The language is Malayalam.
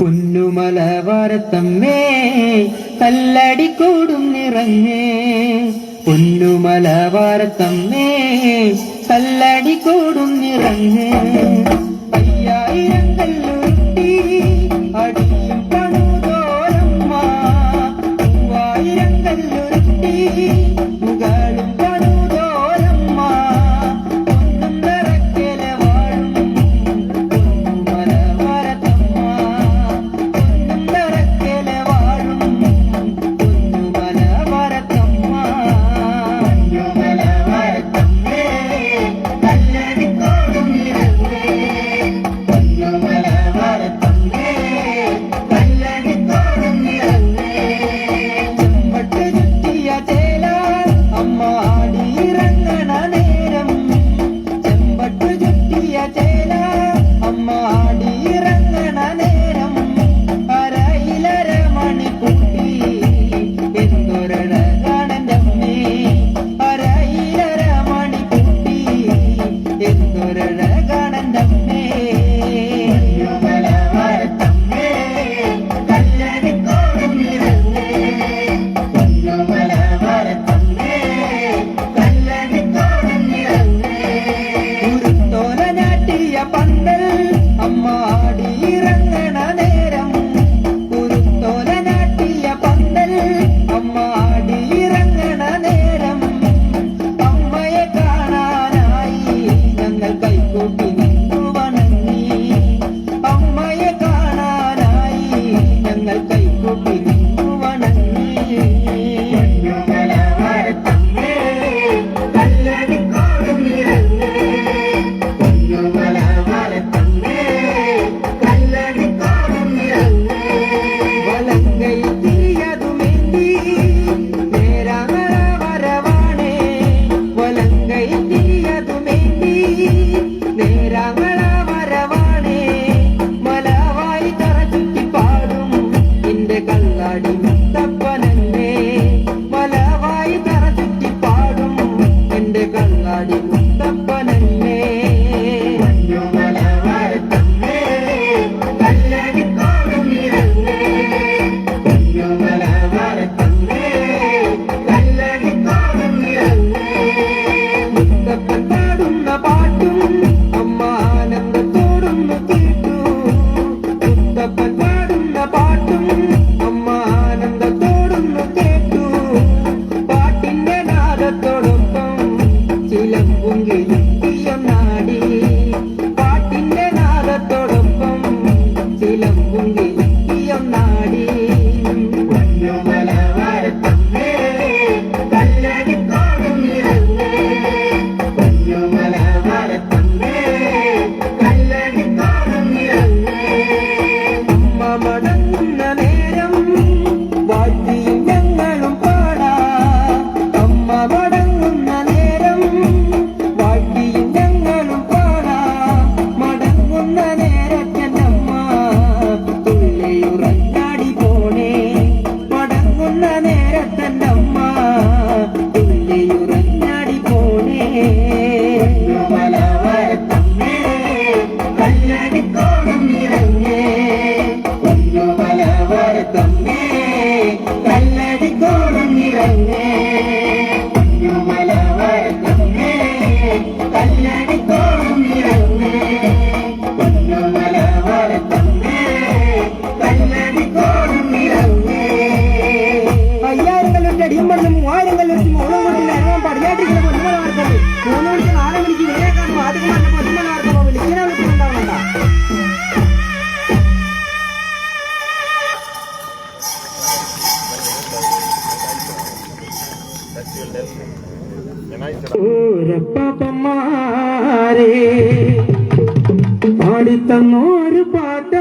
പൊന്നുമലവാരത്തമ്മേ കല്ലടിക്കൂടും നിറഞ്ഞേ പൊന്നുമലവാരത്തമ്മേ കല്ലടിക്കൂടും നിറഞ്ഞേ അയ്യായിരം കല്ലുരുട്ടി അടിയും പണുതോരമ്മ 3000 കല്ലുരുട്ടി മുകളും പണുതോരമ്മ ഒന്നും നിറക്കലെ വാഴും പൊന്നുമലവാരത്തമ്മ ഒന്നും നിറക്കലെ വാഴും പൊന്നുമലവാരത്തമ്മ പൊന്നുമലവാരത്തമ്മേ കല്ലടിക്കോടും നിറഞ്ഞേ പൊന്നുമലവാരത്തമ്മേ കല്ലടിക്കോടും നിറഞ്ഞേ ചെമ്പട്ട് ചുറ്റിയ ചേല അമ്മ ആടിയിറങ്ങണ നേരം ചെമ്പട്ട് ചുറ്റിയ ചേല അമ്മ ആടിയിറങ്ങണ നേരം അരയിലര മണി കൂട്ടി എന്തൊരഴകാണെൻ്റമ്മേ അരയിലര മണി കൂട്ടി എന്തൊരഴകാണെൻ്റമ്മേ പൊന്നുമലവാരത്തമ്മേ കല്ലടിക്കോടും നിറഞ്ഞേ പൊന്നുമലവാരത്തമ്മേ കല്ലടിക്കോടും നിറഞ്ഞേ കുരുത്തോല നാട്ടിയ പന്തൽ അമ്മ ആടിയിറങ്ങണ നേരം കുരുത്തോല നാട്ടിയ പന്തൽ അമ്മ ആടിയിറങ്ങണ നേരം അമ്മയെ കാണാനായി ഞങ്ങൾ കൈകൂട്ടി നിന്നു വണങ്ങി അമ്മയെ കാണാനായി ഞങ്ങൾ കൈകൂട്ടി നിന്നു വണങ്ങി പൊന്നുമലവാരത്തമ്മേ കല്ലടിക്കോടും നിറഞ്ഞേ പൊന്നുമലവാരത്തമ്മേ കല്ലടിക്കോടും നിറഞ്ഞേ വലങ്കൈ തിരിയതുമേന്തി നേരാമല വരവാണേ വലങ്കൈ തിരിയതുമേന്തി നേരാമല വരവാണേ മലവായി തറ ചുറ്റി പാടും എന്റെ കല്ലാടി മുത്തപ്പനല്ലേ മലവായി തറ ചുറ്റി പാടും എന്റെ കല്ലാടി മുത്തപ്പനല്ലേ പൊന്നുമലവാരത്തമ്മേ കല്ലടിക്കോടും നിറഞ്ഞേ പൊന്നുമലവാരത്തമ്മേ കല്ലടിക്കോടും നിറഞ്ഞേ മുത്തപ്പൻ പാടുന്ന പാട്ടും അമ്മ ആനന്ദത്തോടൊന്നു കേട്ടു മുത്തപ്പൻ പാടുന്ന പാട്ടും അമ്മ ആനന്ദത്തോടൊന്നു കേട്ടു പാട്ടിന്റെ നാദത്തോടൊപ്പം ചിലമ്പും കിലുക്കിയൊന്നാടി പാട്ടിന്റെ നാദത്തോടൊപ്പം ചിലമ്പും കിലുക്കിയൊന്നാടി പൊന്നുമലവാരത്തമ്മേ കല്ലടിക്കോടും നിറഞ്ഞേ പൊന്നുമലവാരത്തമ്മേ കല്ലടിക്കോടും നിറഞ്ഞേ അമ്മ മടങ്ങുന്ന നേരം വാഴ്ത്തിയും ഞങ്ങളും പാടാം അമ്മ മടങ്ങുന്ന നേരം വാഴ്ത്തിയും ഞങ്ങളും പാടാം മടങ്ങുന്ന നേരത്തമ്മ തുള്ളിയുറഞ്ഞാടി പോണേ മടങ്ങുന്ന നേരത്തമ്മ തുള്ളിയുറഞ്ഞാടി പോണേ പൊന്നുമലവാരത്തമ്മേ കല്ലടിക്കോടും നിറഞ്ഞേ പൊന്നുമലവാരത്തമ്മേ കല്ലടിക്കോടും നിറഞ്ഞേ പൊന്നുമലവാരത്തമ്മേ കല്ലടിക്കോടും നിറഞ്ഞേ പൊന്നുമലവാരത്തമ്മേ കല്ലടിക്കോടും നിറഞ്ഞേ 5000 കല്ലുരുട്ടി അടിയും പറഞ്ഞു 3000 കല്ലുരുട്ടി മോളും കൊണ്ടില്ല പടിയാട്ടിരിക്കുന്ന പൊന്നുമലവാരത്തമ്മേ 3 മണിക്ക് 4 മണിക്ക് ഇവരെ കാണുമ്പോൾ ആദ്യം പറഞ്ഞ പൊന്നുമലവാരത്തമ്മ വിളിക്കുന്ന വിളിക്കുന്നുണ്ടാവണ്ട പാടിത്തന്നോരു പാട്ട